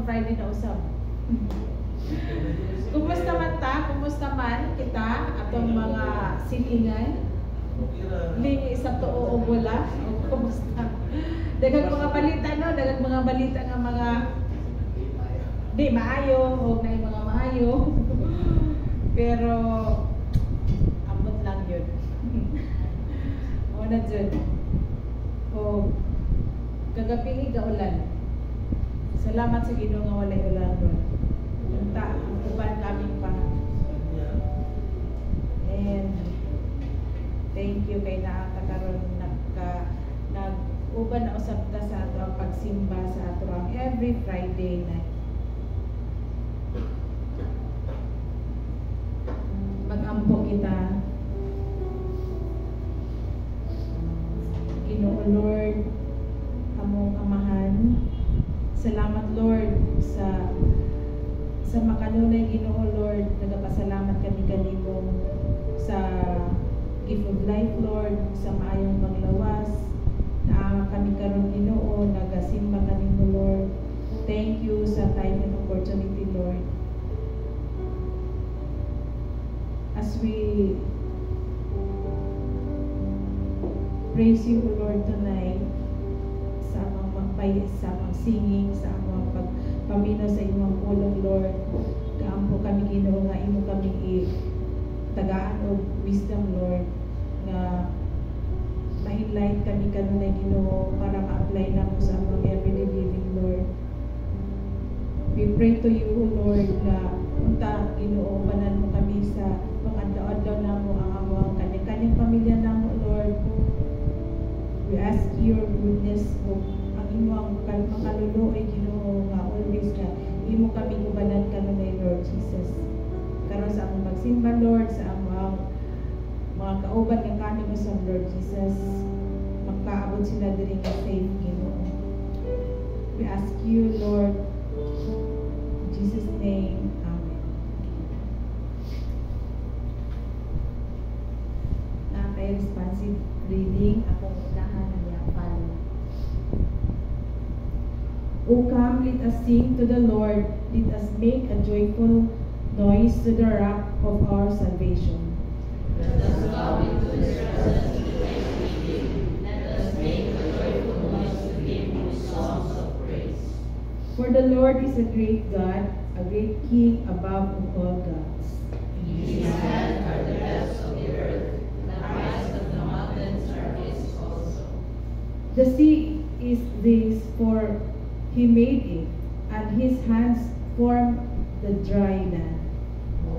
mag-Friday na usap. Kumusta man ta? Kumusta man kita? Atong mga silingan? Lingi sa tuo o wala? Kumusta? Dagang mga balita, no? Dagang mga balita nga mga di maayo, huwag na yung mga maayo. Pero ambot lang yun. Una dyan. O kagaping igaulan. Salamat sa Ginoo nga walay ulan ron. Unta, ang uban kami pa. And thank you kay nakakaroon nag-uban na usap ta sa ato ang pagsimba sa ato ang every Friday night. Mag-ampo kita. Ginoo Lord, among amahan. Salamat Lord sa makanunay Ginoo Lord, nagapasalamat kami kanimo sa gift of life Lord, sa maayong paglawas na kami karon Ginoo nagasimba kanimo Lord. Thank you sa time and opportunity Lord. As we praise you Lord tonight, sa amang singing, sa amang pagpamino sa imong pulong Lord, kaampo kami Ginoo nga imo kami tagaan og wisdom Lord, nga ma-enlight kami kanunay Ginoo para ma-apply na mo sa among everyday living Lord. We pray to you Lord na unta Ginoo banan mo kami sa pag-adlaw na mo ang among kanya-kanyang pamilya na mo Lord. We ask your goodness o ang imo ang makaluluoy Ginoo nga always na imo kami ubanan kanunay Lord Jesus. Karon sa among pagsimba Lord, sa among mga kauban nga kami mo sa Lord Jesus, makaabot sila diri nga safe Ginoo. We ask you Lord, in Jesus name, Amen. Kay responsive reading akong unahan niya follow. O come, let us sing to the Lord, let us make a joyful noise to the rock of our salvation. Let us come into his presence with thanksgiving, let us make a joyful noise to him with songs of praise. For the Lord is a great God, a great King above all gods. In his hand are the depths of the earth, the heights of the mountains are his also. The sea is this, for he made it, and his hands formed the dry land.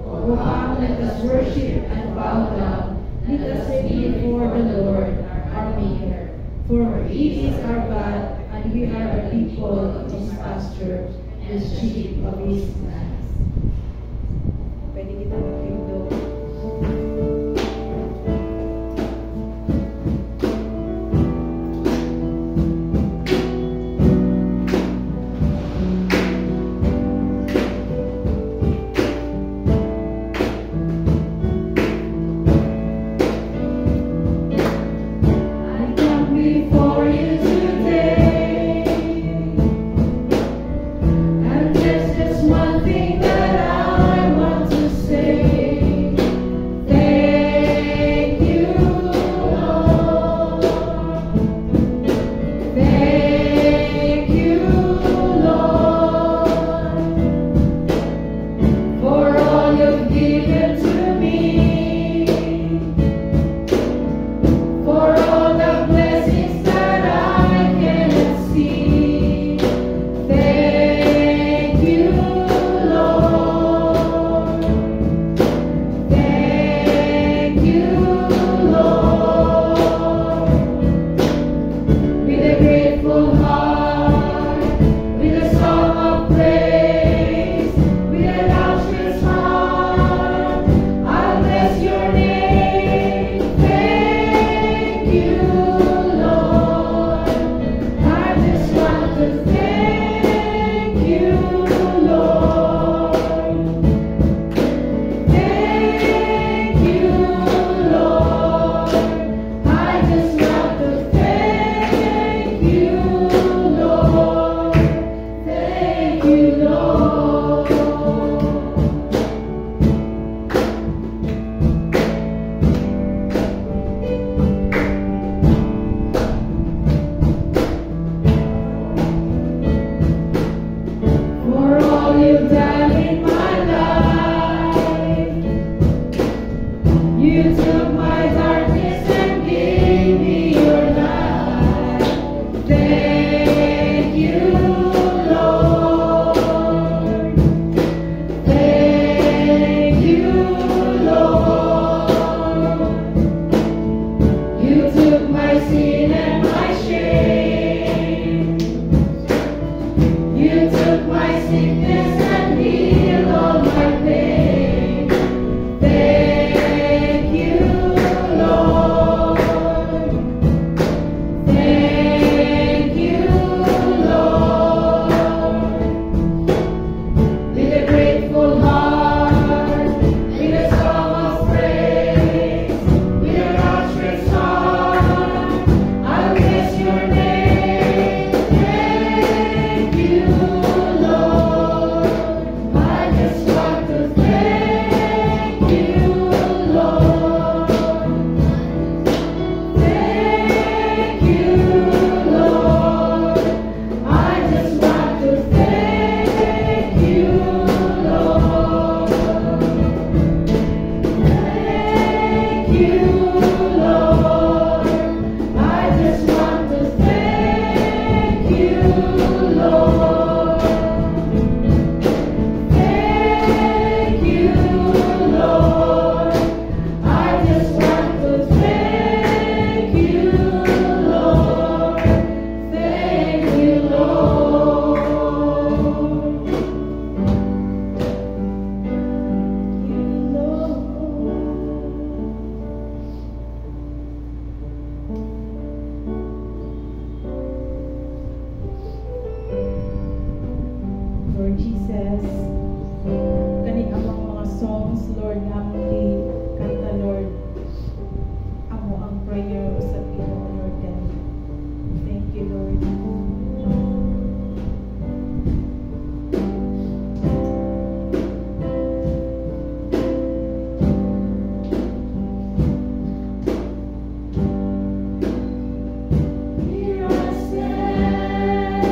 O come, let us worship and bow down, let us sing before the Lord, our Maker. For he is our God, and we are the people of his pasture, the sheep of his lands. Pwede kita mag-pindot. One thing Lord, nga mo di kanta, Lord, amo ang prayer sa Ginoo, Lord God. Thank you, Lord. Here I stand,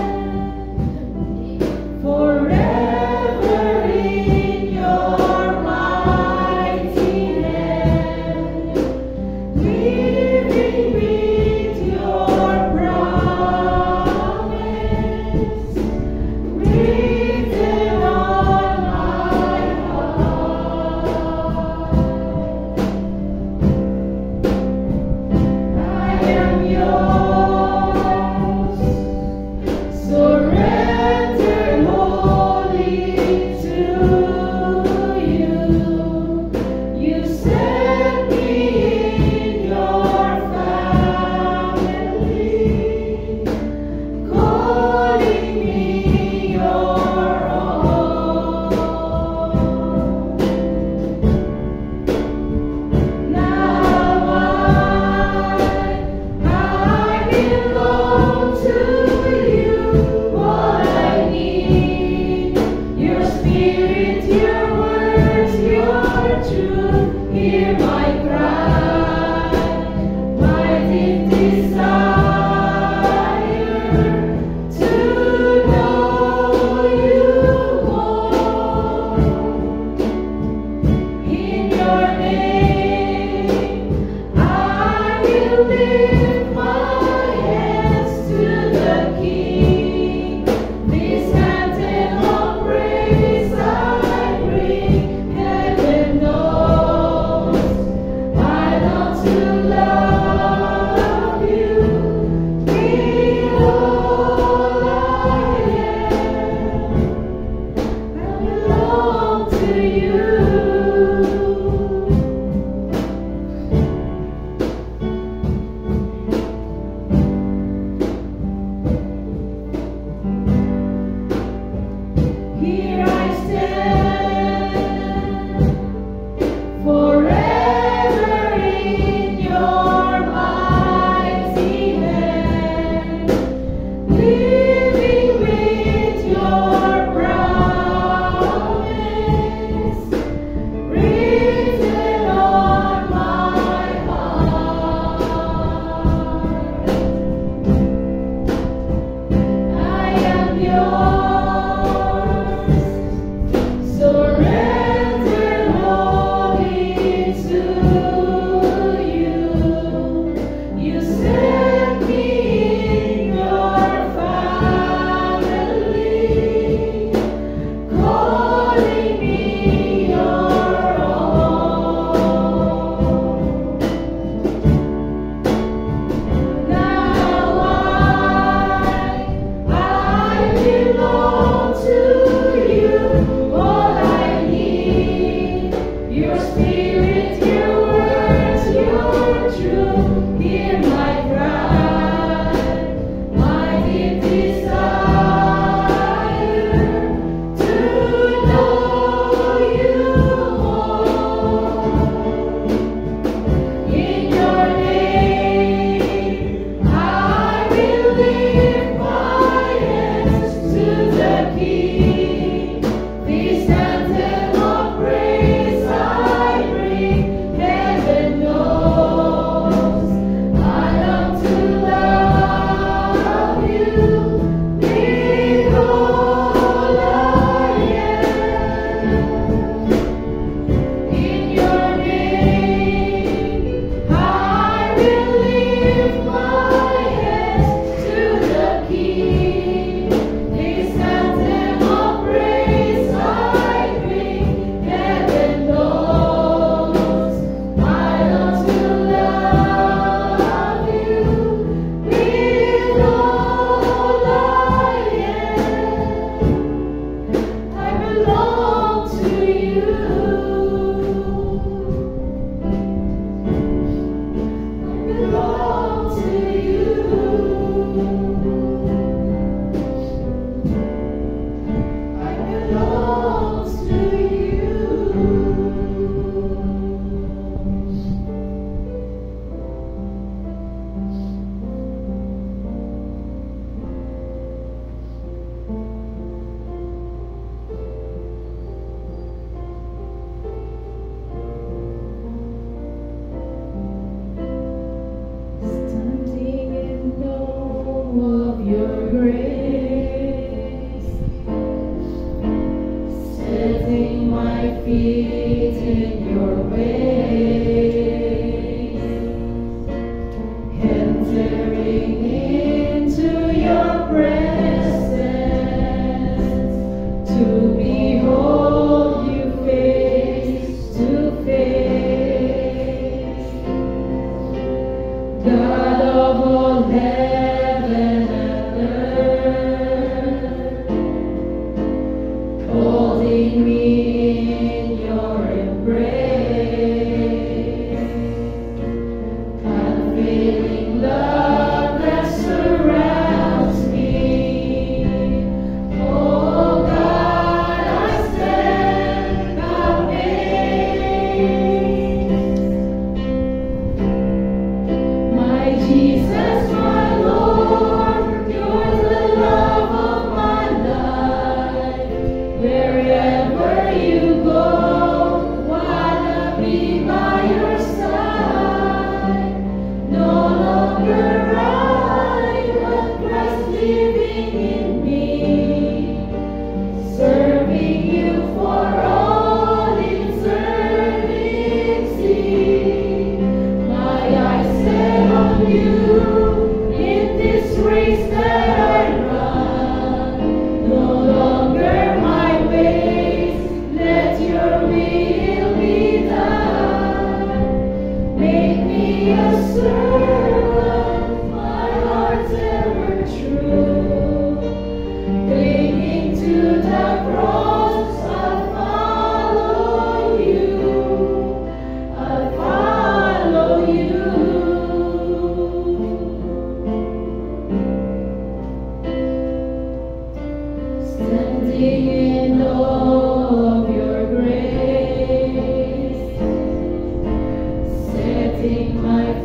forever in your mighty hand, living with your promise written on my heart. I am yours, surrendered wholly to you. You set me in your family, calling me your own. Now I belong to you. All I need, your spirit, your words, your truth. Hear my cry, my deep desire to know you more. In your name, I will lift my hands to the King. This anthem of praise I bring. Heaven knows I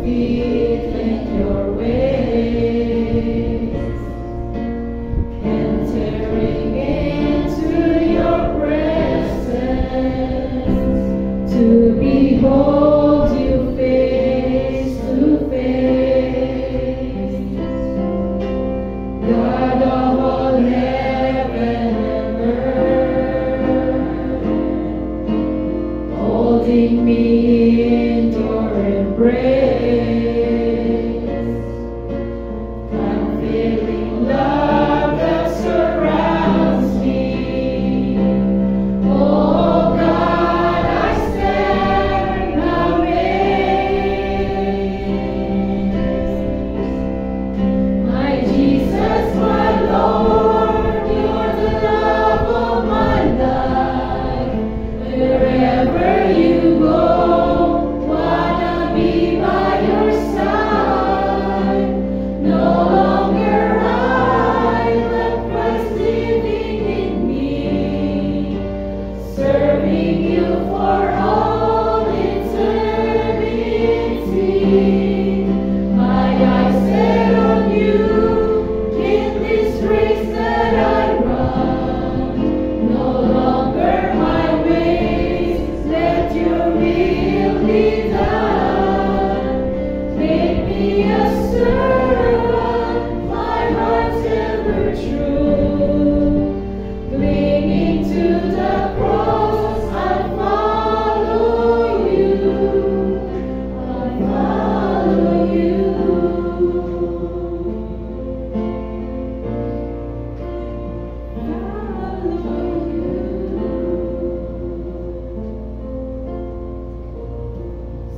feet and your ways, entering into your presence to behold you face to face. God of all heaven and earth, holding me in your embrace, unfailing love that surrounds me. Oh God, I stand amazed. My Jesus, my Lord, you're the love of my life. Wherever you go, wanna be by your side. No longer I, but Christ living in me, serving you for all eternity. My eyes set on you in this race that I run. No longer my ways, let your will be done. Make me a servant, my heart's ever true. Clinging to the cross, I follow you. I follow you.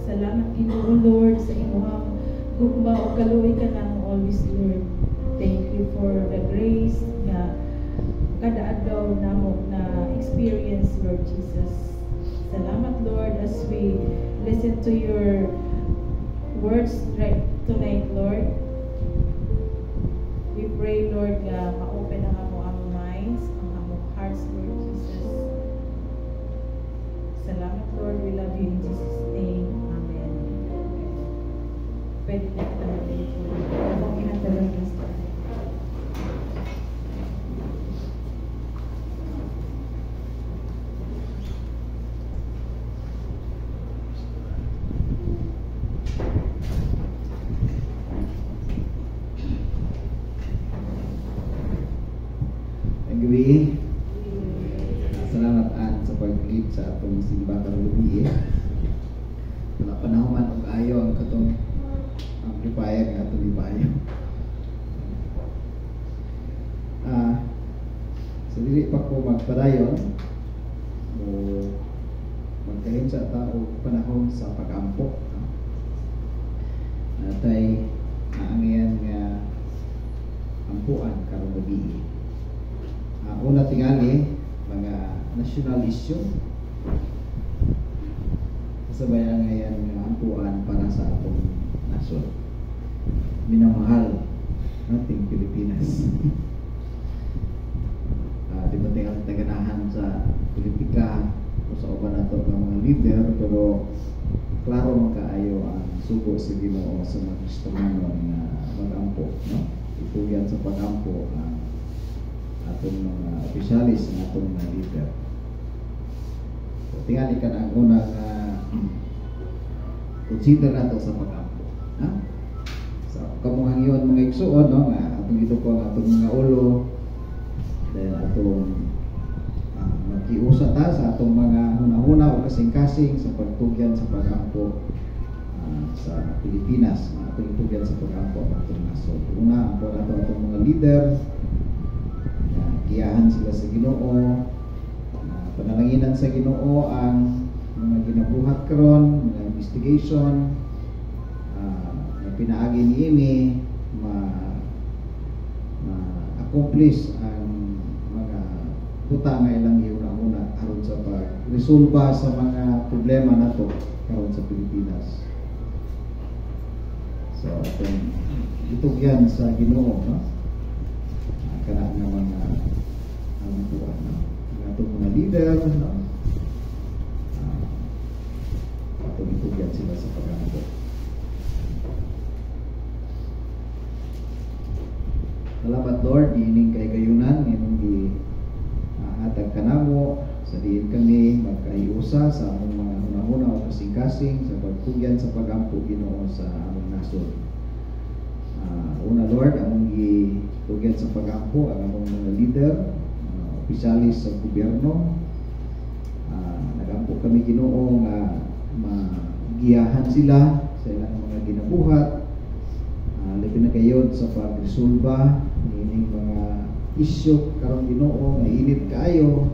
Salamat Ginoo Lord sa imong gugma o kaluoy ka nang always Lord. Thank you for the grace nga kada adlaw namo na experience Lord Jesus. Salamat Lord as we listen to your words right tonight Lord. We pray Lord nga ma-open ang among minds, ang among hearts Lord Jesus. Salamat Lord, we love you in Jesus' name. Amen. Pwede na kita mag-telefon. Habang ihatalang gusto. Gabi. Salamat Ann sa pag-lead sa atong simbahan gabi. Wala panahon man og ayo ang katong amplifier nga atong ibayo. Sa dili pa ko magpadayon o magkahin sa tao panahon sa pag-ampo. Natay naangian nga ampuan karong gabi. Una tingali mga national issue kasabayan ngayon nga ampuan para sa atong nasod, minamahal nating Pilipinas. Di ba tingali taganahan sa politika o sa uban nato ng mga leader, pero klaro makaayo ang sugo sa Ginoo sa mga Kristiyano nga mag-ampo, no? Ituyan sa pag-ampo ang atong mga opisyalis ng atong mga leader. So, tingali ka na ang unang consider nato sa pag-ampo. So, kamuhang yun mga igsuon, no? Atong ito po ang atong mga ulo, then atong magkiusa ta sa atong mga huna-huna o kasing-kasing sa pagtugyan sa pag-ampo sa Pilipinas. Atong itugyan sa pag-ampo ang atong nasod. Una, ang po nato atong mga leader, giyahan sila sa Ginoo, panalangin sa Ginoo ang mga ginabuhat karon, mga investigation na pinaagi niini ma-accomplish ang mga puta nga ilang iuna-una aron sa pag-resolba sa mga problema nato karon sa Pilipinas. So atong itugyan sa Ginoo, no? Kana nga mga atong mga leader, no? Atong itugyan sila sa pag-ampo. Salamat Lord, ining kay kayunan imong gi hatag kanamo sa diin kami magkaiusa sa among mga hunahuna o kasing-kasing sa pagtugyan sa pagampo Ginoo sa among nasod. Una Lord, among gitugyan sa pagampo ang among mga leader, opisyalis sa gobyerno. Nagampo kami Ginoo nga magiyahan sila sa ilang mga ginabuhat. Labi na kayo sa pagresolba ining mga isyu karon Ginoo nga init kaayo,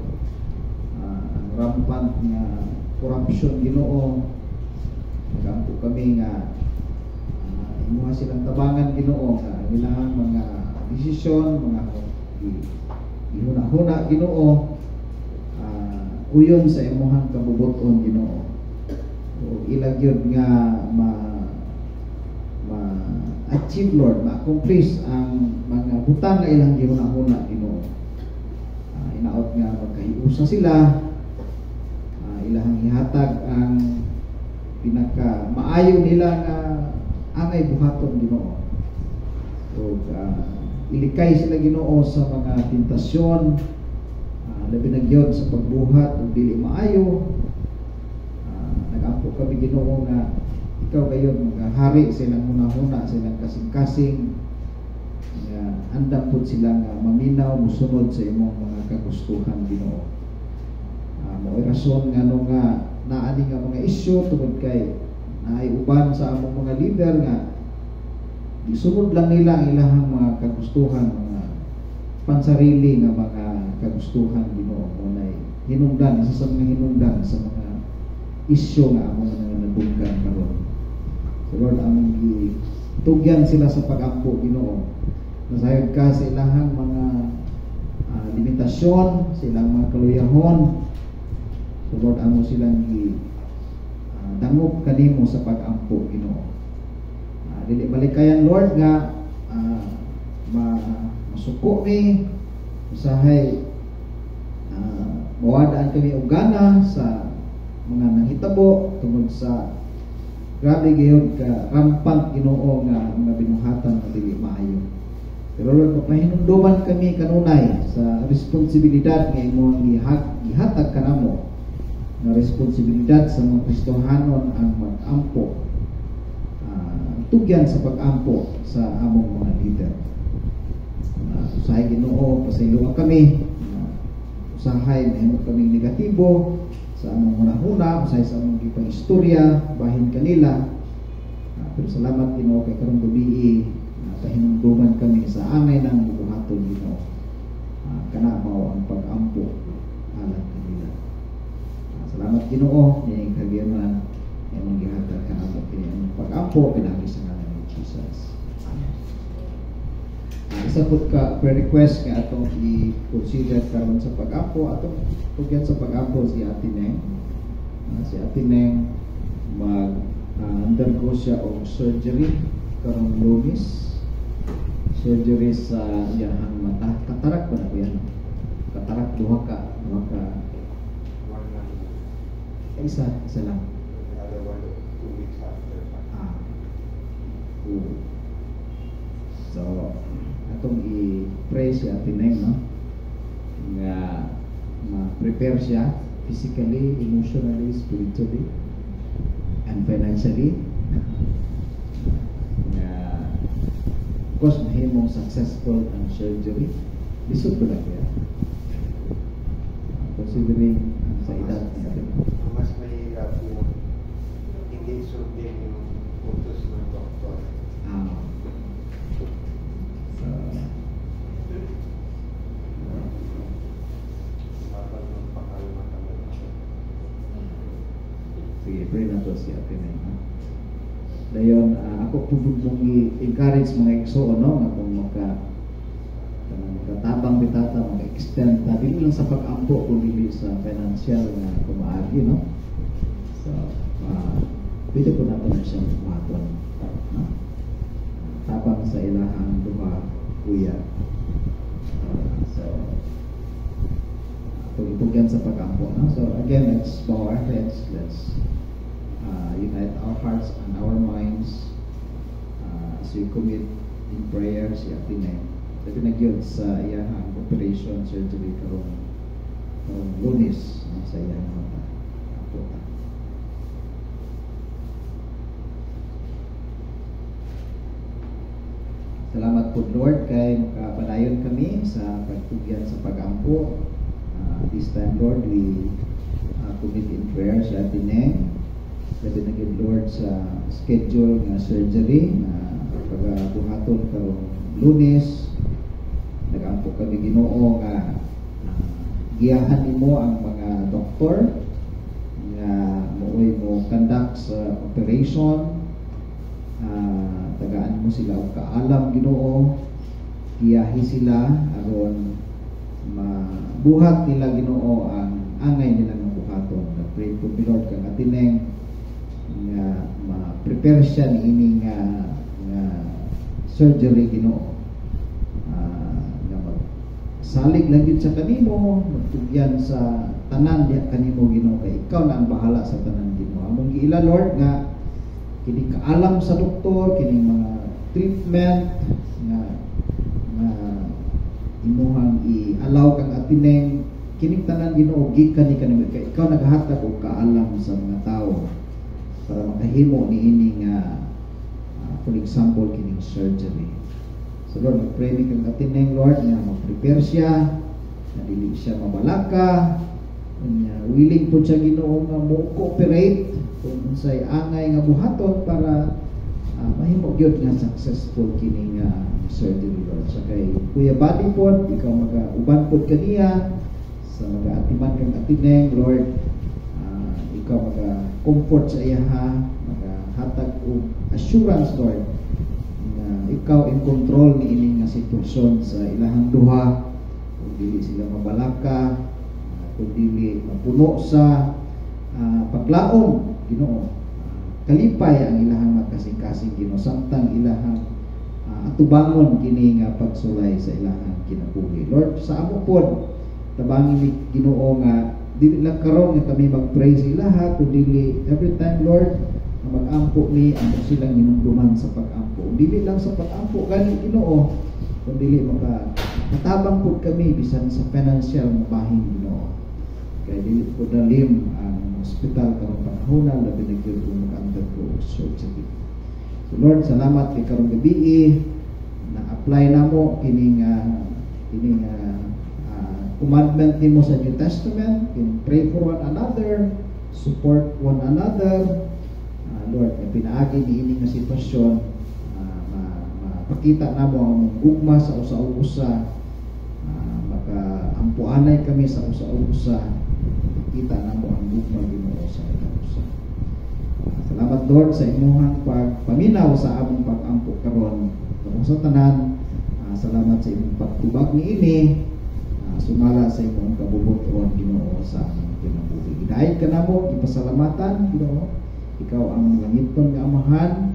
ang rampant nga corruption Ginoo. Nagampo kami nga imuha silang tabangan Ginoo sa ilang mga desisyon, mga ihuna-huna Ginoo, uyon sa imuhang kabubuton Ginoo. O ilag yun nga ma-achieve Lord, ma-accomplish ang mga butang nga ilang gihuna-huna Ginoo. Inaot nga magkaiusa sila, ilang ihatag ang pinaka maayo nila nga angay buhaton Ginoo. So ilikay sila Ginoo sa mga tentasyon, labi na gyud sa pagbuhat ug dili maayo. Nagampo kami Ginoo nga ikaw kayo maghari sa ilang hunahuna, sa ilang kasing-kasing, nga andam pud sila nga maminaw musunod sa imong mga kagustuhan Ginoo. Mao'y rason nga no nga naani nga mga isyu tungod kay naay uban sa among mga leader nga isunod lang nila ang ilahang mga kagustuhan, mga pansarili nga mga kagustuhan Ginoo. Munay hinungdan, isa sa mga hinungdan sa mga isyu nga among mga nadunggan karon. So Lord, among gitugyan sila sa pagampo Ginoo. Nasayod ka sa ilahang mga limitasyon, sa ilang mga kaluyahon. So Lord, amo silang dangop kanimo sa pagampo Ginoo. Dili balikayan Lord nga masuko mi usahay mawadaan kami og gana sa mga nanghitabo tungod sa grabe gayud ka rampant Ginoo nga mga binuhatan nga dili maayo. Pero Lord, mapahinumduman kami kanunay sa responsibilidad nga imong gihatag kanamo, na responsibilidad sa mga Kristohanon ang mag-ampo, tugyan sa pag-ampo sa among mga leader. Usahay Ginoo, pasayloa kami, usahay mahimo kaming negatibo sa among hunahuna, usahay sa among gipang istorya bahin kanila. Pero salamat Ginoo kay karong gabi pahinumduman kami sa angay ng buhaton Ginoo. Kana mao ang pag-ampo alang kanila. Salamat Ginoo ning kagyaman imong gihatag kanamo kini ang pag-ampo pinagi sa ngalan ni Jesus. Amen. Isa pud ka pre-request nga atong i-consider karon sa pag-ampo, atong tugyan sa pag-ampo si Ate Neng. Si Ate Neng undergo siya og surgery karong Lunes. Surgery sa iyahang mata. Katarak ba na ko yan? Katarak duha ka isa lang. The other one 2 weeks after. So atong i-pray si Ate Neng, no? Nga ma-prepare siya physically, emotionally, spiritually, and financially. Of course, mahimong successful ang surgery. Lisod ko lang yan. Considering sa edad niya. Mas mahirap yung hindi sundin yung utos ng doktor. Mapagod pa kayo matagal. Sige, pray na to si Ate Neng. Dayon, ako pugod mong i-encourage mga igsoon, no? Nga kung magkatabang bitata, mag-extend na dili lang sa pag-ampo kundi sa financial na kumaagi, no? So pwede po natin na siyang kumaton, no? Tabang sa ilahang duha kuya. So pag-ipugyan sa pag-ampo, no? So again, let's bow our heads, let's unite our hearts and our minds as we commit in prayer si Ate Neng. Labi na gyud sa iyang operation surgery karong Lunes sa iyang mata. Apo ta. Salamat po Lord kay makapadayon kami sa pagtugyan sa pag-ampo. This time Lord we commit in prayer sa atineng. Labi na gyud Lord sa schedule nga surgery na pagabuhaton karong Lunes. Nag-ampo kami Ginoo nga giyahan nimo ang mga doktor nga mooy mo conduct sa operation. Tagaan mo sila og kaalam Ginoo, giyahi sila aron mabuhat nila Ginoo ang angay nila nga buhaton. Pray po Lord kang atineng nga ma-prepare siya niini nga surgery Ginoo. Salig lang yun sa kanimo, magtugyan sa tanan diya kanimo Ginoo kay ikaw na ang bahala sa tanan Ginoo. Among giila Lord nga kini kaalam sa doktor, kini mga treatment nga imuhang i-allow kang atineng kini tanan Ginoo gikan ni kanimo kay ikaw naghatag og kaalam sa mga tawo para makahimo niini nga for example kining surgery. So Lord, mag-pray ni kang atineng Lord na mag-prepare siya, na dili siya mabalaka, willing po siya Ginoo nga mo-cooperate kung unsay angay nga buhaton para mahimo gyud nga successful kini nga surgery Lord. So kay Kuya Buddy po, ikaw mag-uban po kaniya sa mag-atiman kang atineng Lord, ikaw mag-comfort sa iya mag-hatag og assurance Lord ikaw in control ni ining nga sitwasyon sa ilahang duha, kung dili sila mabalaka, kung dili mapuno sa paglaom Ginoo. Kalipay ang ilahang magkasing-kasing Ginoo samtang ilahang atubangon kini nga pagsulay sa ilahang kinabuhi. Lord, sa amo pod tabangin ni Ginoo nga dili lang karon nga kami mag-pray sa ilaha, kundi every time Lord mag-ampo ni ang silang hinumduman sa pag-ampo. Dili lang sa pag-ampo gani Ginoo, kung dili makatabang po kami bisan sa financial nga bahin Ginoo. Kaya dili po dalim ang hospital karong panahon labi na gyud kung maka-undergo surgery. So Lord, salamat kay karong gabi na apply namo kining commandment nimo sa New Testament, pray for one another, support one another. Lord, na pinaagi ni ining nga sitwasyon, mapakita na mo ang gugma sa usa-usa, makaampuanay kami sa usa-usa, makita na mo ang gugma Ginoo sa usa. Salamat Lord sa imuhang pagpaminaw sa among pag-ampo karon sa tanan. Salamat sa imong pagtubag niini, sumala sa imong kabubuton Ginoo sa among kinabuhi. Gidayeg ka namo, ipasalamatan Ginoo. Ikaw ang langiton nga amahan,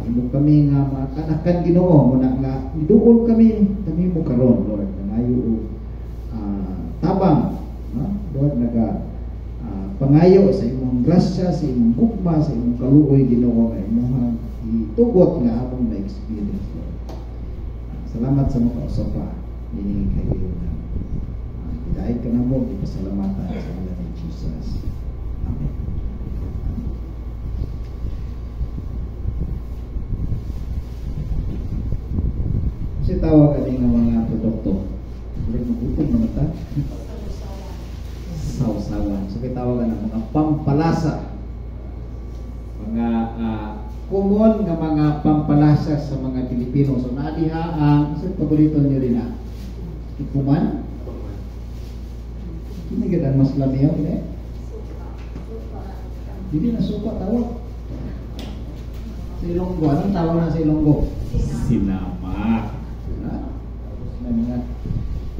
imo kami nga makanakan Ginoo, muna nga niduol kami mo karon Lord, nangayo tabang, Lord, pangayo sa imong grasya, sa imong gugma, sa imong kaluoy Ginoo nga imong itugot nga among na-experience Lord. Salamat sa mga kausopa ini kayo na dahil ka na mo, ipasalamatan sa ngalan ni Jesus. Amen. Kasi tawag kami ng mga produkto. Ulit magutom naman ta. Sausawan. So kitawagan ng mga pampalasa. Mga common nga mga pampalasa sa mga Pilipino. So naadiha ang paborito nyo rin na ikuman. Hindi ka mas lamiyaw ini. Hindi na suka tawag. Sa Ilonggo. Anong tawag na sa Ilonggo? Sinama. Mga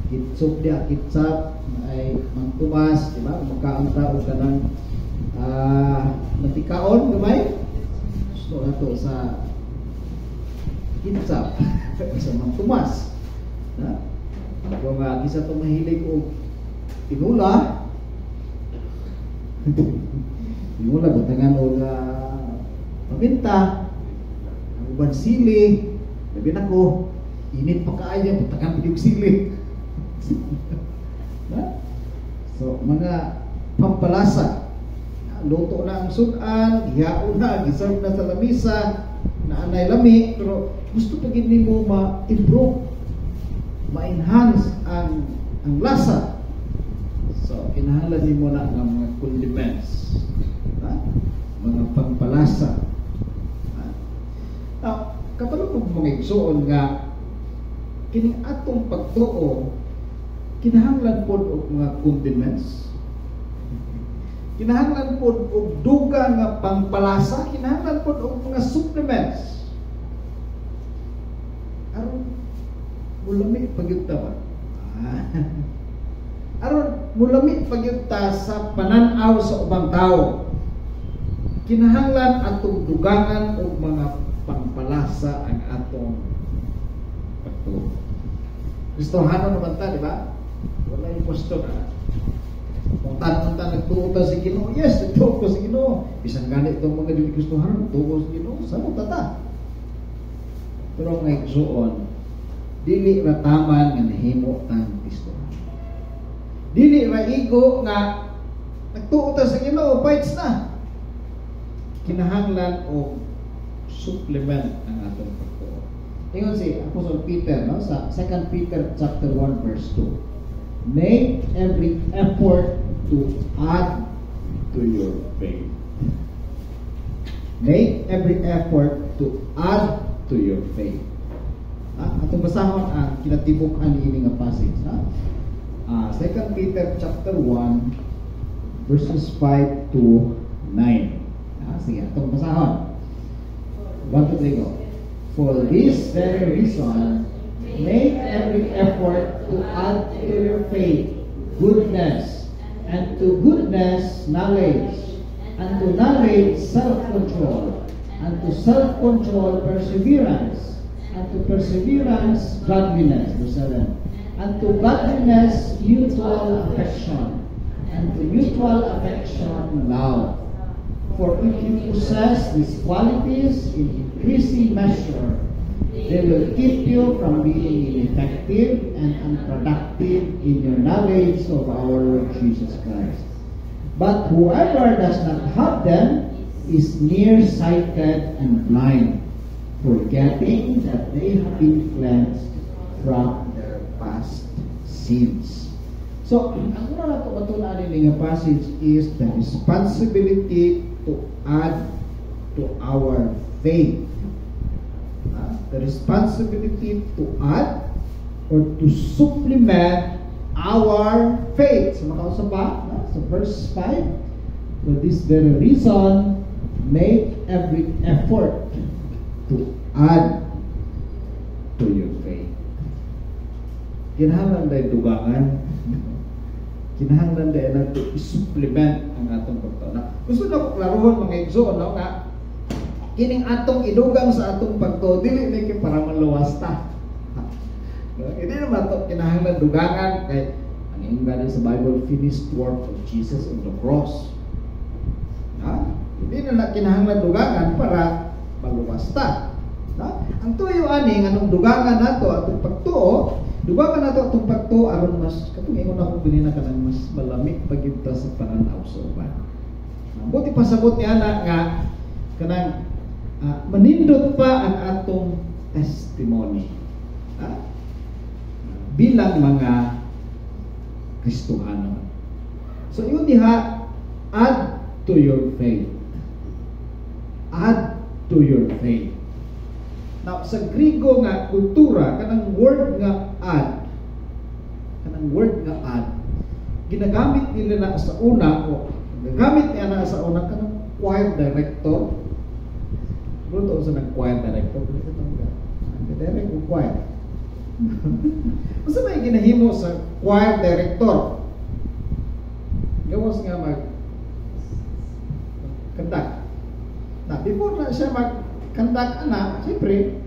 kitsop dia, kitsap ay mangtumas, di ba? Magkaon tao ka ng matikaon, gamay. So ato sa kitsap, sa mangtumas. Kung isa itong mahilig o tinula, butangan o paminta, ang uban sili, labi na ko. init pa kaayo, patakan pa yung sili. So, mga pampalasa. Luto na ang sudan, hiyaon na, giserve na sa lamisa, na anay lami, pero gusto pa gini mo ma-improve, ma-enhance ang lasa. So, kinahanglan din mo na ng mga condiments, mga pampalasa. Now, kapag po mga igsoon nga, kining atong pagtuo, kinahanglan po og mga condiments, kinahanglan po og dugang nga pampalasa, kinahanglan po og mga supplements. Aron mulami pagyud ba? Aron mulami pagyud ta sa panan-aw sa ubang tao. Kinahanglan atong dugangan og mga pampalasa ang atong pagtuo. Kristohano naman ta, di ba? Wala yung pwesto na. Kung tanong nagtuo ta si Ginoo, yes, nagtuo ko si Ginoo. Bisan ganit itong mga dili Kristohano, nagtuo ko si Ginoo, saan mo tata? Pero ang igsoon, dili ra taman nga nahimo tang Kristohano. Dili ra igo nga nagtuo ta sa Ginoo, bites na. Kinahanglan o supplement ang atong pagtuo. Ingon si Apostle Peter, no, sa 2 Peter chapter 1 verse 2. Make every effort to add to your faith. Make every effort to add to your faith. Atong basahon ang kinatibuk-an ni nga passage, ha? 2 Peter chapter 1 verses 5 to 9. Sige, atong basahon. 1 to 3 go. For this very reason, make every effort to add to your faith goodness, and to goodness knowledge, and to knowledge self-control, and to self-control perseverance, and to perseverance godliness, and to godliness mutual affection, and to mutual affection love. For if you possess these qualities in increasing measure, they will keep you from being ineffective and unproductive in your knowledge of our Lord Jesus Christ. But whoever does not have them is nearsighted and blind, forgetting that they have been cleansed from their past sins. So, ang una na ito matulaan ng passage is the responsibility to add to our faith. The responsibility to add or to supplement our faith. So, makausap pa, so verse 5, for this very reason, make every effort to add to your faith. Kinahanglan dahil dugangan, kinahanglan dahil natin i-supplement ang atong pagtuo. Gusto na ko klarohon mga igsoon, no, nga kining atong idugang sa atong pagtuo, dili na kay para maluwas ta. Hindi naman ito kinahanglan dugangan kay ang inggan sa Bible, finished work of Jesus on the cross. Hindi na kinahanglan dugangan para maluwas ta. Ang tuyo ani nganong dugangan nato atong pagtuo, dugangan nato atong pagtuo aron mas katong ingon ako binina kanang mas malamig pagid ta sa pananaw sa uban. Buti pasabot ni ana nga kanang manindot pa ang atong testimony bilang mga Kristohano. So yun diha, add to your faith. Add to your faith. Now, sa Griego nga kultura, kanang word nga add, ginagamit nila na sa una, o ginagamit niya na sa una, kanang choir director. Siguro sa nag-choir director, direct o choir. Masa may ginahimo sa choir director? Gawas nga mag-kandak. Na, before na siya mag-kandak ana, siyempre,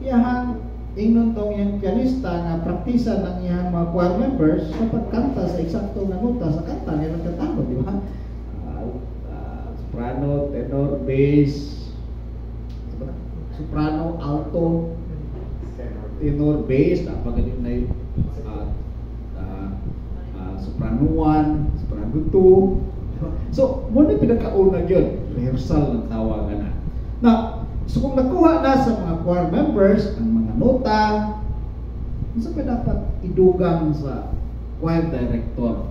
iyahang ingnon tong yung pianista nga praktisa ng iyang mga choir members sa pagkanta sa eksakto nga nota sa kanta nga nagkatamo, di ba? Soprano, tenor, bass, soprano, alto, tenor, bass, dapat ganun na yung soprano 1, soprano 2. So, muna pinakauna yun, rehearsal ng tawagan na. Now, so kung nakuha na sa mga choir members ang mga nota, isa pa dapat idugang sa choir director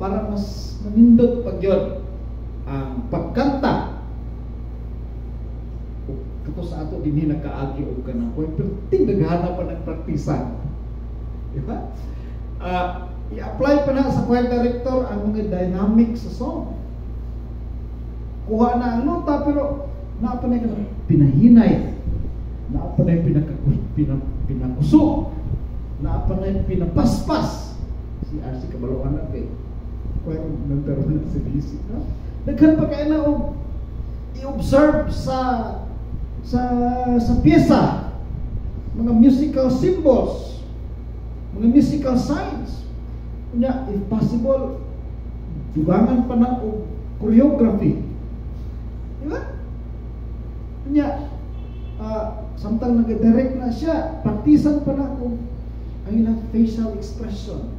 para mas manindot pag yun ang pagkanta. Kato sa ato din nagkaagi o ka ng choir, pero tingdaghanap pa ng praktisan. Diba? I-apply pa na sa choir director ang mga dynamic sa song. Kuha na ang nota pero naapanay ka na pinahinay, naapanay pinakusok, naapanay pinapaspas. Si RC Kabaloan na kay choir member na si BC. Daghan pa kayo na i-observe sa pyesa, mga musical symbols, mga musical signs. Kanya, if possible, dugangan pa na o choreography. Diba? Kanya, samtang nag-direct na siya, praktisan pa na kung ang ilang facial expression.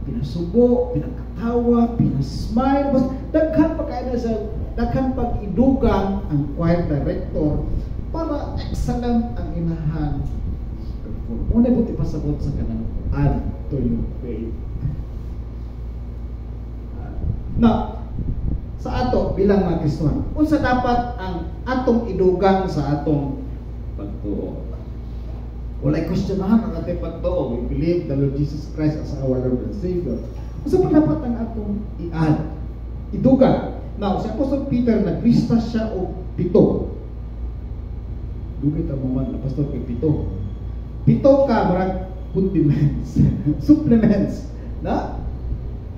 Pinasubo, pinakatawa, pinasmile, mas daghan pa kayo na sa daghan pag-idugang ang choir director para excellent ang inahan. Una buti pasabot sa kanang add to your faith. Now, sa ato bilang mga Kristiyan, unsa dapat ang atong idugang sa atong pagtuo? Walay questionahan ang ating pagtuo. We believe the Lord Jesus Christ as our Lord and Savior. Unsa pa dapat ang atong i-add? Idugang. Now, si Apostol Peter naglista siya og 7. Dugay ta man na pastor kay 7. 7 ka marag condiments, supplements, na?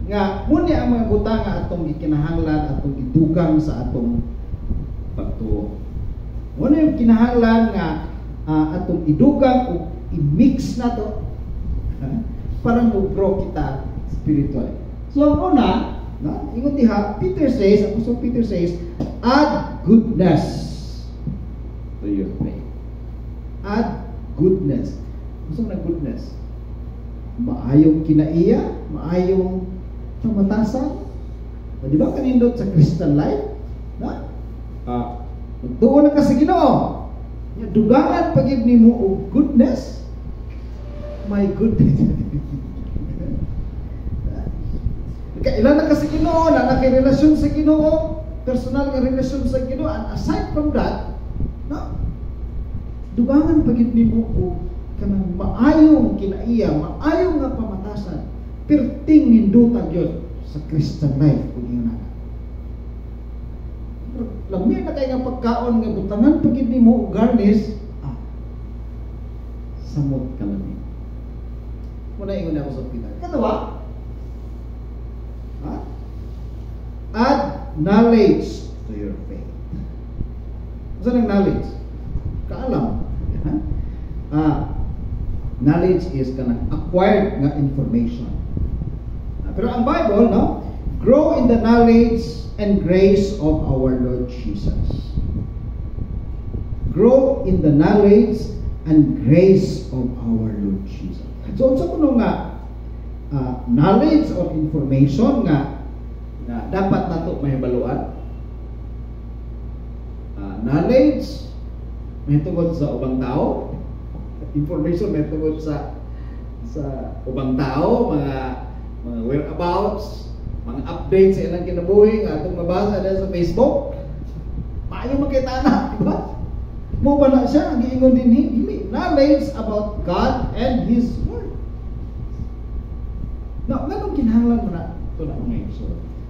Nga muna ang mga butang nga atong gikinahanglan, atong idugang sa atong pagtuo. Muna yung kinahanglan nga atong idugang o i-mix na to para mag-grow kita spiritually. So ang una, ingon diha, Apostle Peter says, add goodness to your faith. Add goodness. Gusto na goodness? Maayong kinaiya, maayong pamatasan. Di ba kanindot sa Christian life? Magtuon na ka sa Ginoo. Dugangan pagib nimo og goodness. My goodness. Ilan na ka sa Ginoo, na nakirelasyon sa Ginoo, personal nga relasyon sa Ginoo, and aside from that, dugangan pagid nimo og kanang maayong kinaiya, maayong nga pamatasan, perting nindutag yun sa Christian life kung yun na. Lami na kayo nga pagkaon nga butangan pagid nimo og garnish, samot ka lang. Muna ingon na ako sa Peter. Katawa? Add knowledge to your faith. Saan ang knowledge? Kaalam. Knowledge is kanang acquired nga information. Pero ang Bible, grow in the knowledge and grace of our Lord Jesus. Grow in the knowledge and grace of our Lord Jesus. So, sa kuno nga knowledge or information nga dapat nato mahibaluan. Knowledge may tungod sa ubang tao, information may tungod sa ubang tao, mga whereabouts, mga updates sa ilang kinabuhi nga atong mabasa dahil sa Facebook. Maayo makita na, di ba? Mo ba na siya ang giingon din knowledge about God and His Word. Now, ganun kinahanglan mo na ito na mga iso.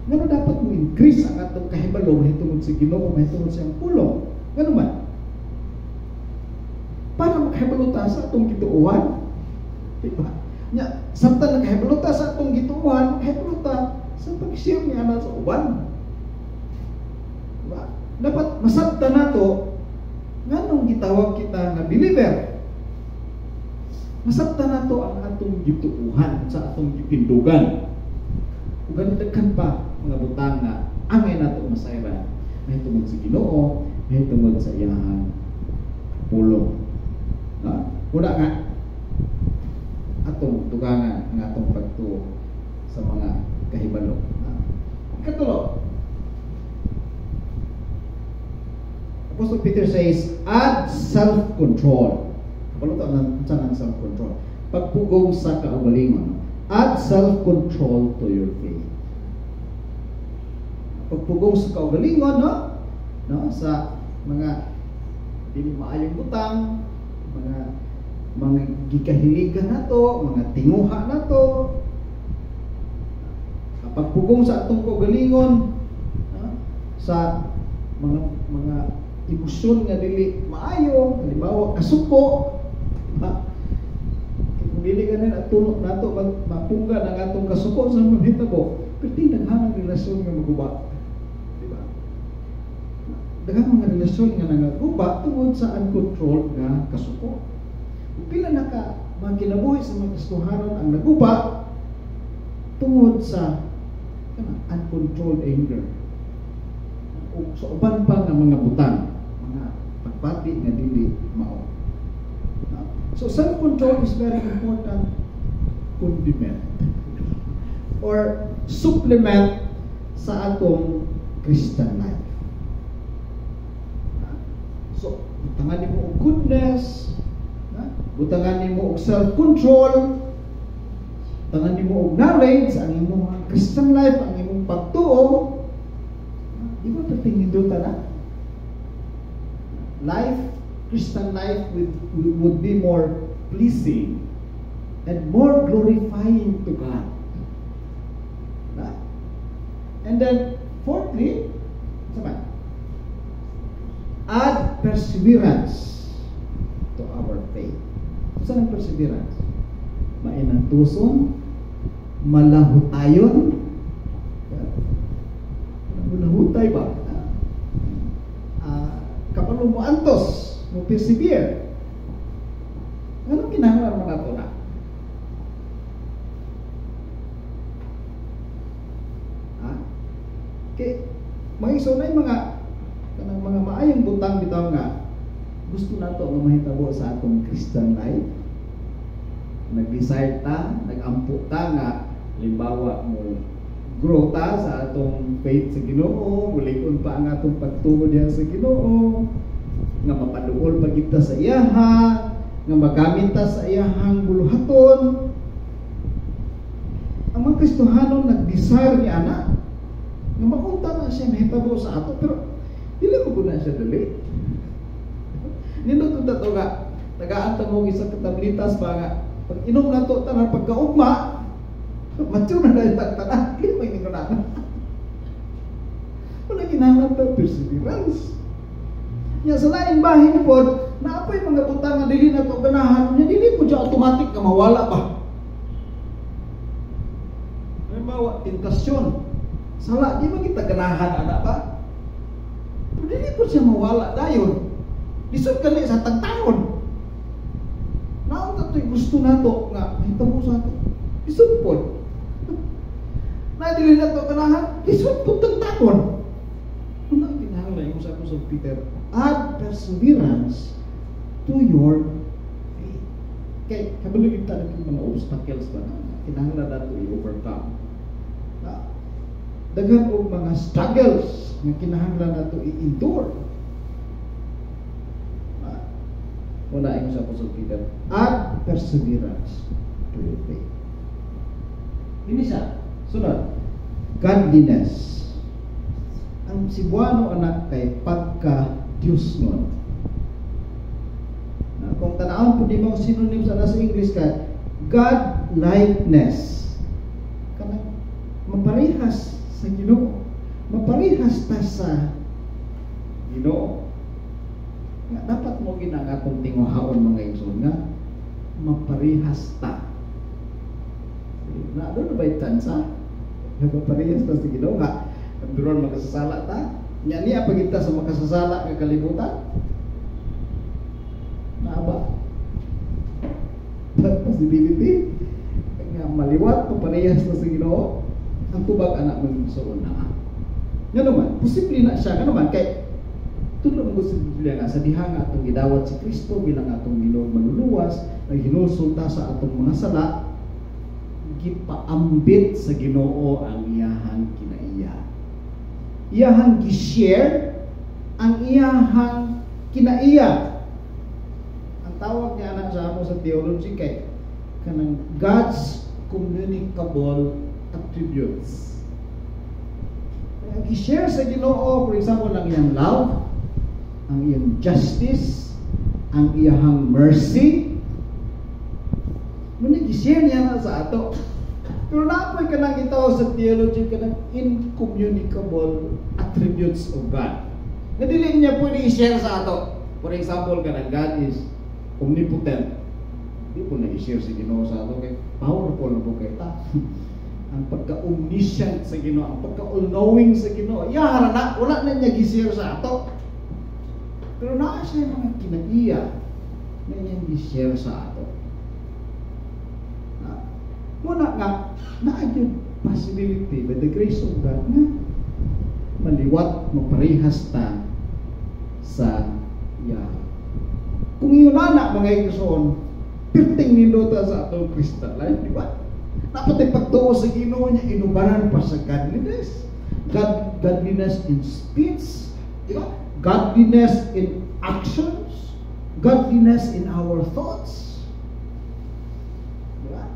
Ganun dapat mo increase ang atong kahibalo mahitungod sa Ginoo, mahitungod sa iyang pulong. Ganun ba? Para makahibaluta sa atong gituuhan. Diba? Samtang nakahibaluta sa atong gituuhan, makahibaluta sa pag-share niya na sa uban. Diba? Dapat masabta na to nganong gitawag kita na believer. Masabta na to ang atong gituuhan sa atong gipindugan. Ug ganun pa mga butang na angay nato masayran. Mahitungod sa Ginoo, mahitungod sa iyang pulong. Una nga atong dugangan ang atong pagtuo sa mga kahibalo. Ikatulo, Apostle Peter says, add self-control. Kapaluto ang self-control. Pagpugong sa kaugalingon. Add self-control to your faith. Pagpugong sa kaugalingon, no? Sa mga di maayong butang, mga gikahiligan nato, mga tinguha nato. Pagpugong sa atong kaugalingon, sa mga emosyon nga dili maayo, halimbawa kasuko, kung dili ganin atulog nato mapunggan ang atong kasuko sa mahitabo, perting daghanang relasyon nga maguba, di ba? Daghang mga relasyon nga nagaguba tungod sa uncontrolled nga kasuko. Pila na ka mga kinabuhi sa mga kastuharan ang naguba tungod sa uncontrolled anger. O sa uban pa nga mga butang, mga pagpati nga dili mao. So self-control is very important condiment or supplement sa atong Christian life. So, butangan nimo og goodness, butangan nimo og self-control, butangan nimo og knowledge, ang imong Christian life, ang imong pagtuo. Di ba patingin doon na? Christian life would be more pleasing and more glorifying to God. And then, fourthly, add perseverance to our faith. Saan ang perseverance? Mainantuson, malahutayon, malahutay ba? Kapalo mo antos, mo persevere. Anong kinahanglan mo nato na? Kay maiso na yung mga maayong butang bitaw nga gusto nato nga mahitabo sa atong Christian life. Nag-decide ta, nag-ampo ta nga limbawa mo grow ta sa atong faith sa Ginoo, mulikon pa ang atong pagtuo diha sa Ginoo, nga mapaduol pa kita sa iyaha, nga magamit ta sa iyahang buluhaton. Ang mga Kristohanon nag-desire ni ana nga makunta na siya mahitabo sa ato, pero dili mo guna siya dali. Nindot ta to nga tagaan ta mo isa ka tablitas pa nga pag inom nato tanan pagkaugma mature na dahil tanan, hindi mo hindi ko na. Wala kinahanglan to perseverance. Nya sa laing bahin ni pod, naapay mga butang nga dili na to ganahan, nya dili po siya automatic ka mawala ba. Halimbawa, tentasyon. Sala, di ba kita ganahan anak ba? Pero dili po siya mawala dayon. Lisod ka na sa tagtangon. Naon ka to'y gusto nato nga mahitabo sa ato. Lisod po. Na dili na to ganahan, lisod po tagtangon. Ano ang kinahanglan yung sa Apostle Peter? Add perseverance to your faith. Kaya kabalo kita ng mga obstacles ba na kinahanglan nato i-overcome. Daghan og mga struggles nga kinahanglan nato i-endure. Wala yung sa Apostle Peter. Add perseverance to your faith. Ini siya. Sunod. Godliness. Ang Cebuano anak kay pagka-Diyos nun. Kung tanawon po di mo synonym sa nasa English ka, God-likeness. Kanang maparehas sa Ginoo. Maparehas ta sa Ginoo. Nga dapat mo ginangatong tinguhaon mga igsoon nga maparehas ta. Na doon na ba'y tansa? Maparehas ta sa Ginoo nga biron makasasala ta. Nya niya pagita sa makasasala nga kalibutan. Naaba. Possibility nga maliwat maparehas ta sa Ginoo. Ang tubag anak ng igsoon na. Nga naman, posible na siya nga naman kay Tulong mo sa Biblia nga sa diha nga atong gidawat si Kristo bilang atong Ginoong manluluwas, naghinulsulta sa atong mga sala, gipaambit sa Ginoo ang iyahang kinaiya. Iyahang gi-share ang iyahang kinaiya. Ang tawag niya anak sa amo sa theology kay kanang God's communicable attributes. Ang gi-share sa Ginoo, for example, ang iyang love, ang iyang justice, ang iyang mercy. Muna gi-share niya na sa ato. Pero napoy ka nang itaw sa theology ka ng incommunicable attributes of God. Nadili niya pwede i-share sa ato. For example, ka ng God is omnipotent. Hindi po na-i-share si Ginoo sa ato kay powerful na po kay ta. Ang pagka-omniscient sa Ginoo, ang pagka-all-knowing sa Ginoo, yara na, wala na niya gi-share sa ato. Pero naa siya mga kinaiya na niyang gi-share sa ato. Muna nga, naa yung possibility by the grace of God na maliwat, maparehas ta sa iya. Kung yun na mga ikuson, pirting nindota sa atong Christian life, di ba? Dapat ay pagtuo sa Ginoo niya, inubanan pa sa godliness. Godliness in speech, di ba? Godliness in actions, godliness in our thoughts. Di ba?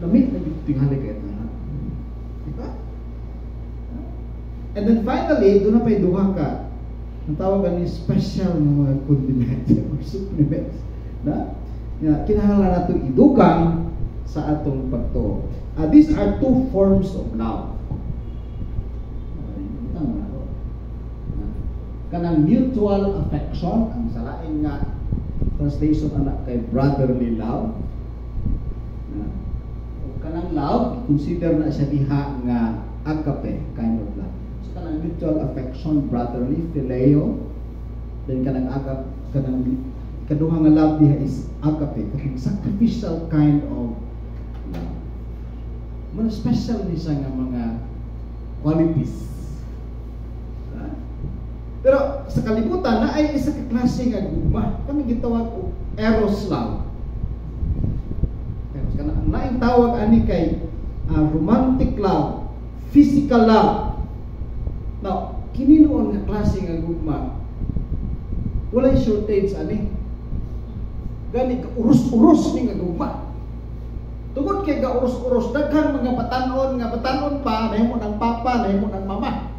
Lamit na yung tinghali kayo na. Di ba? And then finally, doon na pa'y duha ka. Ang tawag ni special na mga condiments or supplements. Na? Kinahanglan natin idugang sa atong pagtuo. These are two forms of love. Kanang mutual affection, ang salain nga translation anak kay brotherly love. Kanang love, consider na siya diha nga agape kind of love. So kanang mutual affection, brotherly, phileo. Then kanang agape, kanang kaduha nga love diha is agape, kanang sacrificial kind of love. Mga special ni siya nga mga qualities. Pero sa kalibutan na ay isa ka klase nga gugma. Kami gitawag og eros love. Eros kana ang laing tawag ani kay romantic love, physical love. Now, kini noon nga klase nga gugma. Walay shortage ani. Gani ka urus-urus ni nga gugma. Tungod kay ga urus-urus daghang mga batanon pa nahimo ng papa, nahimo ng mama.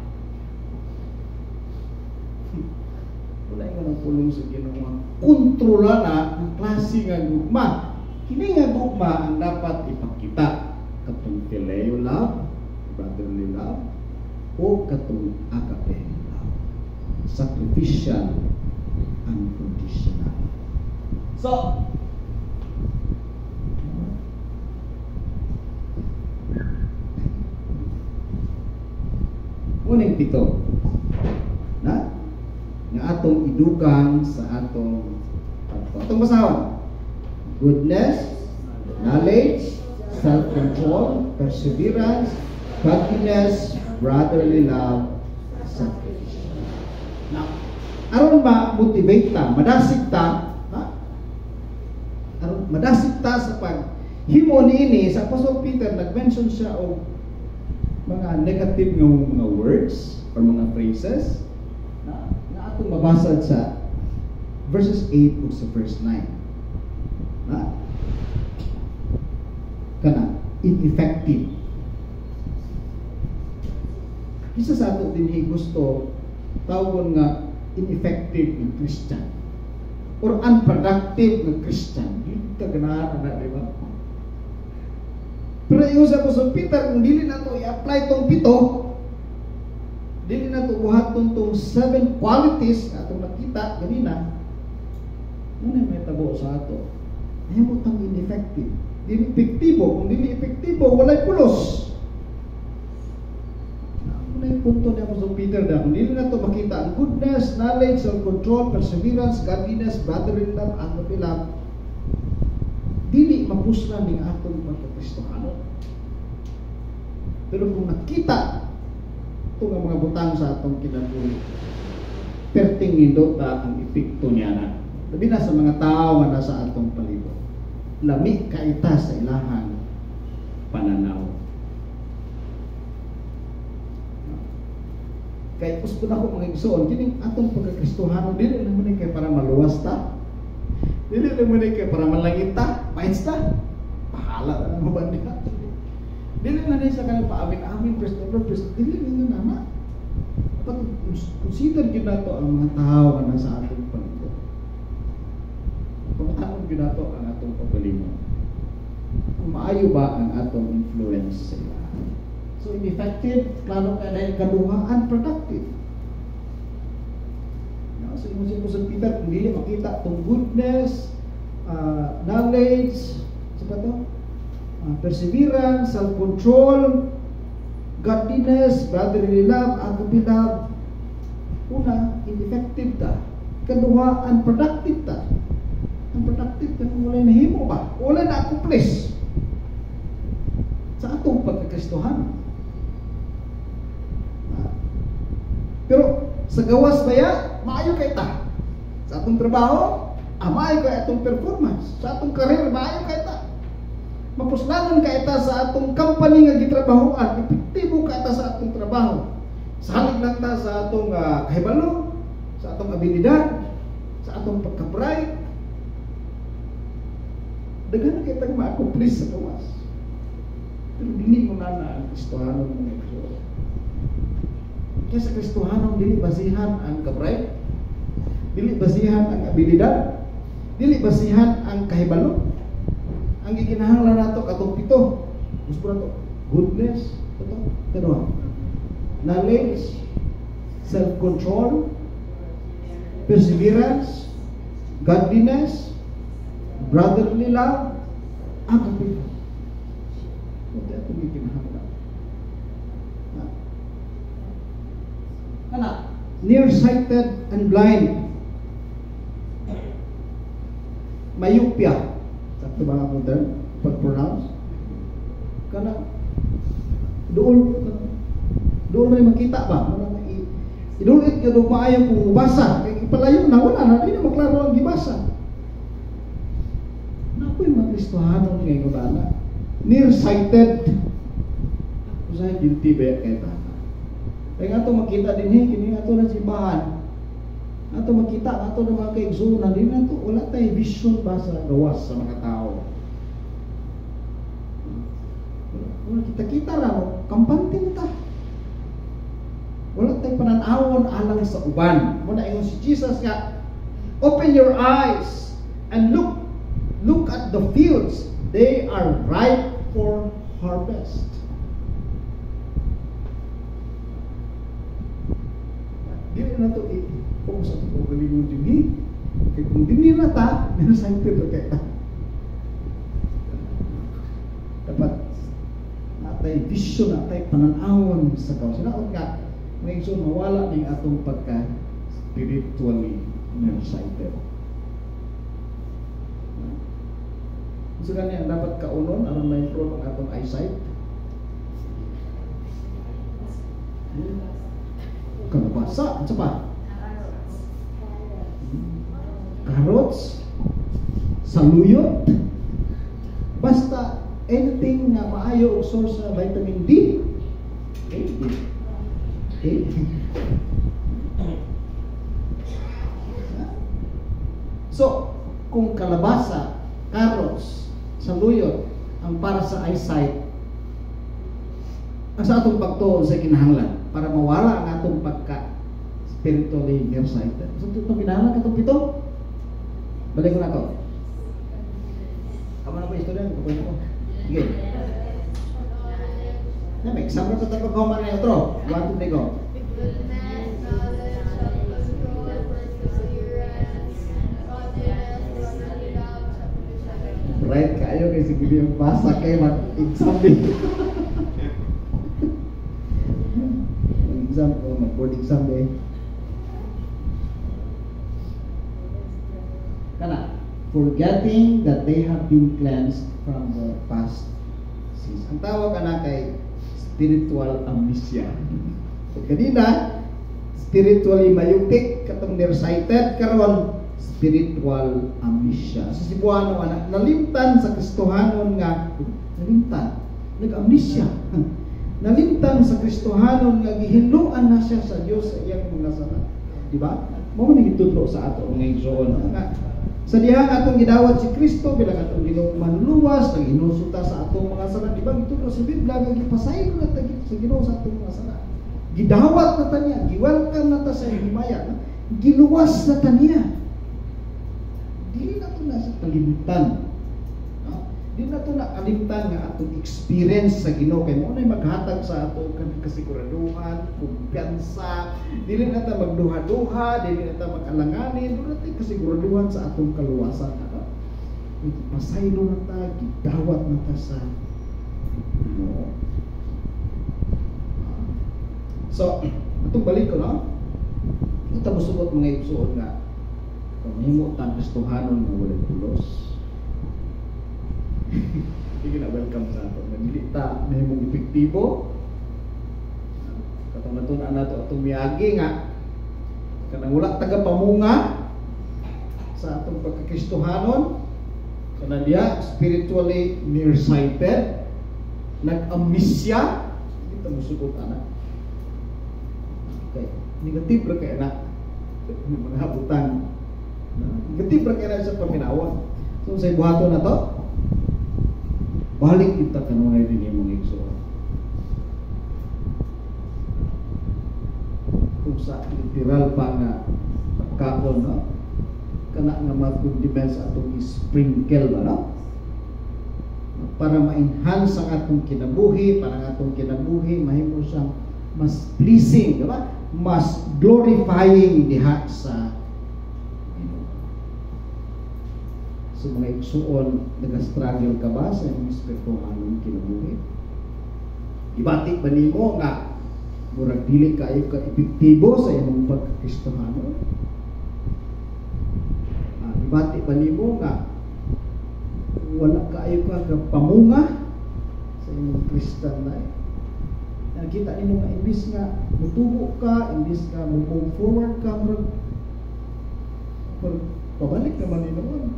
Wala nga ng pulong sa Ginoo. Kontrola na ang klase nga gugma. Kini nga gugma ang dapat ipakita katong phileo love, brotherly love, o katong agape love. Sacrificial, unconditional. So, unang pito na nga atong idugang sa atong basahon. Goodness, knowledge, self-control, perseverance, godliness, brotherly love, sacrifice. Now, aron ba motivate ta, madasig ta, aron madasig ta sa paghimo niini sa Apostle Peter nag-mention siya og mga negative nga mga words or mga phrases na atong mabasa sa verses 8 ug sa verse 9. Na kana ineffective. Isa sa ato dinhi gusto tawgon nga ineffective ng Christian or unproductive ng Christian. Hindi ka ganahan na, di ba? Pero yung sa Apostle Peter, kung dili na ito i-apply itong pito, dili na ito buhaton itong 7 qualities na itong nakita ganina, muna may tabo sa ato. Ayaw mo itong ineffective. Dili epektibo. Kung dili epektibo, walay pulos. Muna yung punto ni Apostle Peter na, kung dili na ito makita ang goodness, knowledge, self-control, perseverance, godliness, brotherly love, agape love, dili mapuslan ng atong pagka-Kristohano. Pero kung nakita ito nga mga butang sa atong kinabuhi, perting nindota ang epekto niya na. Labi na sa mga tao nga nasa atong palibot. Lami kaita sa ilahang pananaw. Kaya gusto na ko mga igsoon, kining atong pagkakristohano, dili lang man kay para maluwas ta. Dili lang man kay para malangit ta, paits ta. Pahala na ng mabandi na. Dili na rin sa kanang paamin-amin, dili lang na na. Consider yun na to ang mga tao na nasa atong palibot. Pagkatapon yun na to ang atong pagkalimot. Kung maayo ba ang atong influence sa ila. So ineffective, klaro ka dahil kaduha, unproductive. So imusin ko sa Peter, kung dili makita itong goodness, knowledge, perseverance, self-control, godliness, brotherly love, agape love. Una, ineffective ta. Kaduha, unproductive ta. Unproductive ta kung wala nahimo ba? Wala na accomplish sa atong pagkakristohan. Pero sa gawas baya, maayo kay ta. Sa atong trabaho, maayo kay atong performance. Sa atong career, maayo kay ta. Mapuslanon kay ta sa atong company nga gitrabahoan, epektibo kay ta sa atong trabaho. Salig lang ta sa atong kahibalo, sa atong abilidad, sa atong pagka-bright. Daghan kay ta ma-accomplish sa gawas. Pero dili mo na ang Kristohanon mga igsoon. Kaya sa Kristohanon, dili basihan ang ka-bright, dili basihan ang abilidad, dili basihan ang kahibalo. Ang gikinahanglan nato katong pito. Gusto nato goodness, ito. Knowledge, self-control, perseverance, godliness, brotherly love, agape. Ito ang gikinahanglan. Kana, nearsighted and blind. Myopia. Sakto ba ang modern pag-pronounce? Kana, doon na makita ba? Inulit ka doon maayaw kung mabasa. Kaya ipalayo na, wala na. Hindi na maklaro ang gibasa. Naku yung mga Kristohanon ngayon ba na? Nearsighted. Usay, guilty ba kaya ta? Kaya nga ito makita din kini nga ito na simbahan. Nga ito makita, nga ito na mga kaigsunan. Hindi na ito, wala tayo vision ba sa gawas sa mga tao. Wala kita-kita lang, kampanting ta. Wala tayo pananawon alang sa uban. Muna ingon si Jesus nga, open your eyes and look at the fields. They are ripe for harvest. Dili na ito i-focus at pagalingon din. Kaya kung din na ta, nasa-excited na kaya ta. Dapat natay vision, natay pananawon sa kaw. Sinaot nga, ngayon so mawala ng atong pagka-spiritually nearsighted. Gusto ka niya dapat kaunon, aron ma-improve ang atong eyesight. Kalabasa, at sapa? Carrots, saluyot, basta anything na maayo o source sa vitamin D. So, kung kalabasa, carrots, saluyot ang para sa eyesight, ang sa atong pagtuon sa kinahanglan para mawala ang atong pagka spiritually nearsighted. So itong kinahanglan katong pito. Balik ko na to. Kamo na po istorya, kukunin ko. Sige. Na may example sa tapos ko man na otro. 1 2 3 go. Right kayo kay sige yung basa kay mag-exam din. Exam ko, mag-board exam din. Kana, forgetting that they have been cleansed from the past sins. Ang tawag ka na kay spiritual amnesia. So, kanina, spiritually mayupik katong nearsighted, karon spiritual amnesia. Sa Cebuano anak nalimtan sa Kristohanon nga nalimtan, nag-amnesia. Nalimtan sa Kristohanon nga gihinluan na siya sa Dios sa iyang mga sala. Di ba? Mao ni gitudlo sa ato nga igsoon nga sa dihang atong gidawat si Kristo bilang atong Ginoo manluwas, nang inusuta sa atong mga sala. Di ba gitudlo sa Biblia nga gipasaylo na ta sa Ginoo sa atong mga sala. Gidawat na ta niya, giwelcome na ta sa himaya, giluwas na ta niya. Dili na to na sa kalimtan. Di na to nakalimtan nga atong experience sa Ginoo kay mo nay maghatag sa ato kanang kasiguraduhan, kumpiyansa. Dili na ta magduha-duha, dili na ta mag-alanganin, dili na ta kasiguraduhan sa atong kaluwasan. Pasaylo na ta, gidawat na ta sa Ginoo. So, atong balik ko no. Ito musugot mga igsoon nga mahimo ta Kristohanon nga walay pulos. Hindi na welcome sa ato. Dili ta mahimong epektibo. Katong natun-an nato atong miyagi nga kanang wala taga pamunga sa atong pagkakristohanon, kanang diha spiritually nearsighted, nag-amnesia, hindi ta musugot ana. Okay, negative ra kay ana. Mga habutan. Negative ra kay ana sa paminawa. So sa buhaton na to, balik kita kanunay din yung mga igsoon. Kung sa literal pa nga pagkaon, no? Kana nga mag-condiments atong sprinkle ba, no? Para ma-enhance ang atong kinabuhi, para ang atong kinabuhi mahimo siyang mas pleasing, di ba? Mas glorifying diha sa sa mga igsuon, nag-struggle ka ba sa iyong espirituhalong kinabuhi? Ibati ba nimo nga murag dili kayo ka epektibo sa iyong pagkakristohano? Ibati ba nimo nga wala kayo ka pamunga sa iyong Christian life? Nakita nimo nga imbis nga mutubo ka, imbis ka move forward ka, murag pabalik naman nimo.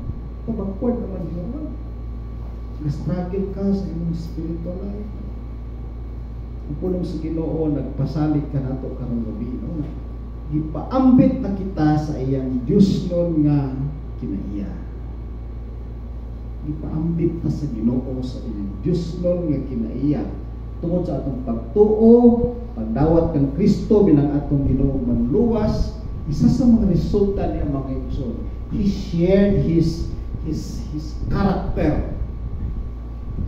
Backward naman yun. Nag-struggle ka sa iyong spiritual life. Ang pulong sa Ginoo, nagpasalig ka nato karong gabi. No? Gipaambit na kita sa iyang Diyos nun nga kinaiya. Gipaambit na sa Ginoo sa iyang Diyos nun nga kinaiya. Tungod sa atong pagtuo, pagdawat kang Kristo bilang atong Ginoo manluwas, isa sa mga resulta niya mga igsoon, He shared His character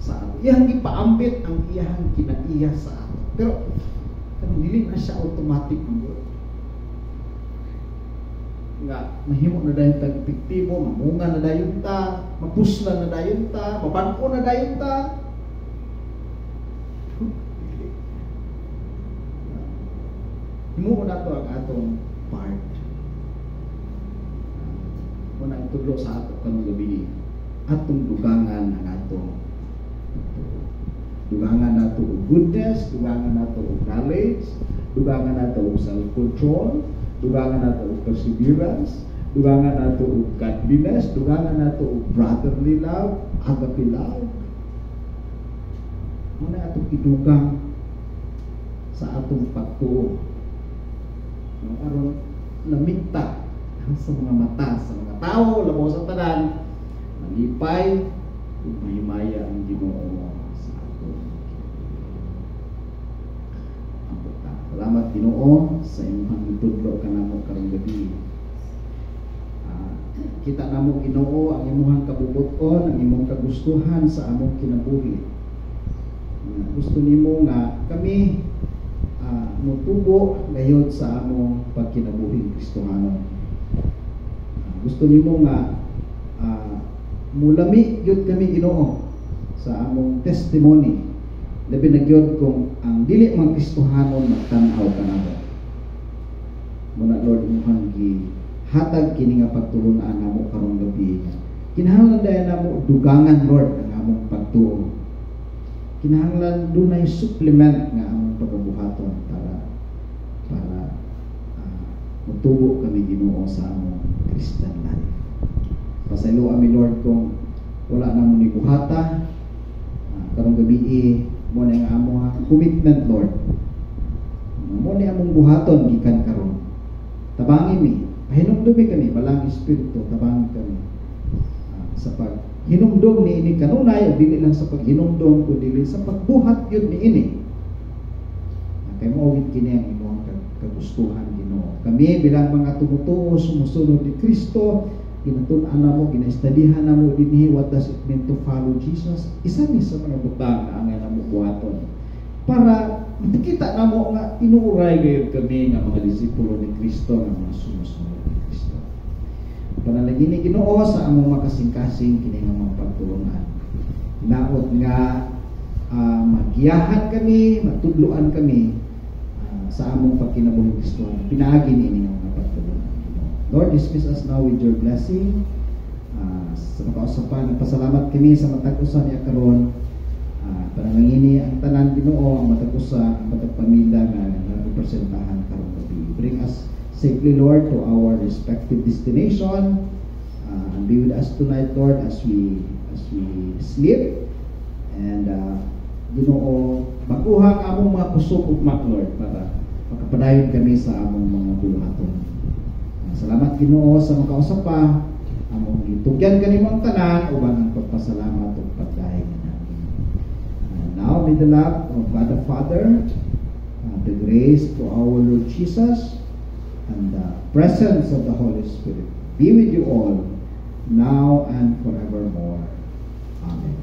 sa ato. Iyang ipaambit ang iyang kinaiya sa ato. Pero kanang dili na siya automatic mo. Nga mahimo na dayon tag epektibo, mamunga na dayon ta, mapusla na dayon ta, maban-o na dayon ta. Himuon nato ang atong part. Muna itudlo sa ato kanong gabi, atong dugangan ang atong dugangan nato og goodness, dugangan nato og knowledge, dugangan nato og self-control, dugangan nato og perseverance, dugangan nato og godliness, dugangan nato og brotherly love, agape love. Muna atong idugang sa atong pagtuo. Aron lamigta sa mga mata, sa mga tao, labaw sa tanan, malipay, ug mahimaya ang Ginoo sa ato. Salamat Ginoo sa imong itudlo kanamo karong gabi. Kita namo Ginoo ang imong kabubuton, ang imong kagustuhan sa among kinabuhi. Gusto nimo nga kami mutubo gayud sa among pagkinabuhi Kristohanon. Gusto nimo nga mulami gyud kami Ginoo sa among testimony. Labi na gyud kung ang dili man Kristohanon magtan-aw kanamo. Muna Lord imong gihatag kini nga pagtulunan namo karong gabi. Kinahanglan dayon namo dugangan Lord ang among pagtuo. Kinahanglan dunay supplement nga among pagkabuhaton para mutubo kami Ginoo sa among Christian life. Pasaylo kami Lord kung wala na mo ni buhata, karong gabi mo na ang among commitment Lord. Mo ni among buhaton gikan karon. Tabangin mi, pahinumdumi kami balang espiritu, tabangin kami sa pag hinumdum ni ini kanunay, o dili lang sa paghinumdum kundi sa pagbuhat yun ni ini. Kay mo awit kini ang imong kagustuhan Ginoo. Kami bilang mga tumutuo sumusunod ni Kristo, ginatun-an namo, ginaestadihan namo dinhi what does it mean to follow Jesus. Isa ni sa mga butang na angay namo buhaton para makita namo nga tinuray gayud kami nga mga disipulo ni Kristo, nga mga sumusunod ni Kristo. Panalangin ni Ginoo sa among makasing-kasing kini nga mga pagtulungan. Naot nga magiyahan kami, matudloan kami sa among pagkinabuhi Kristo. Pinaagi ni nga mga pagtulungan. Lord, dismiss us now with your blessing. Sa makausapan, nagpasalamat kami sa matag-usa niya karon. Panalangin ang tanan Ginoo, ang matag-usa, ang matag-pamilya nga narepresentahan karon gabi. Bring us safely, Lord, to our respective destination, and be with us tonight, Lord, as we sleep. And Ginoo, makuha ang among mga kusog ugma, Lord, para makapadayon kami sa among mga buluhaton. Salamat Ginoo sa makausap pa, among gitugyan kanimo ang tanan uban ang pagpasalamat ug pagdayeg namin. Now may the love of God the Father, the grace to our Lord Jesus, and the presence of the Holy Spirit be with you all, now and forevermore. Amen.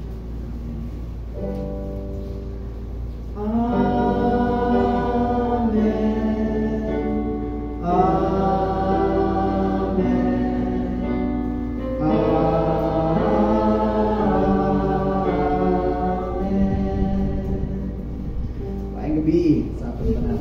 Maayong gabi sa ating tanan.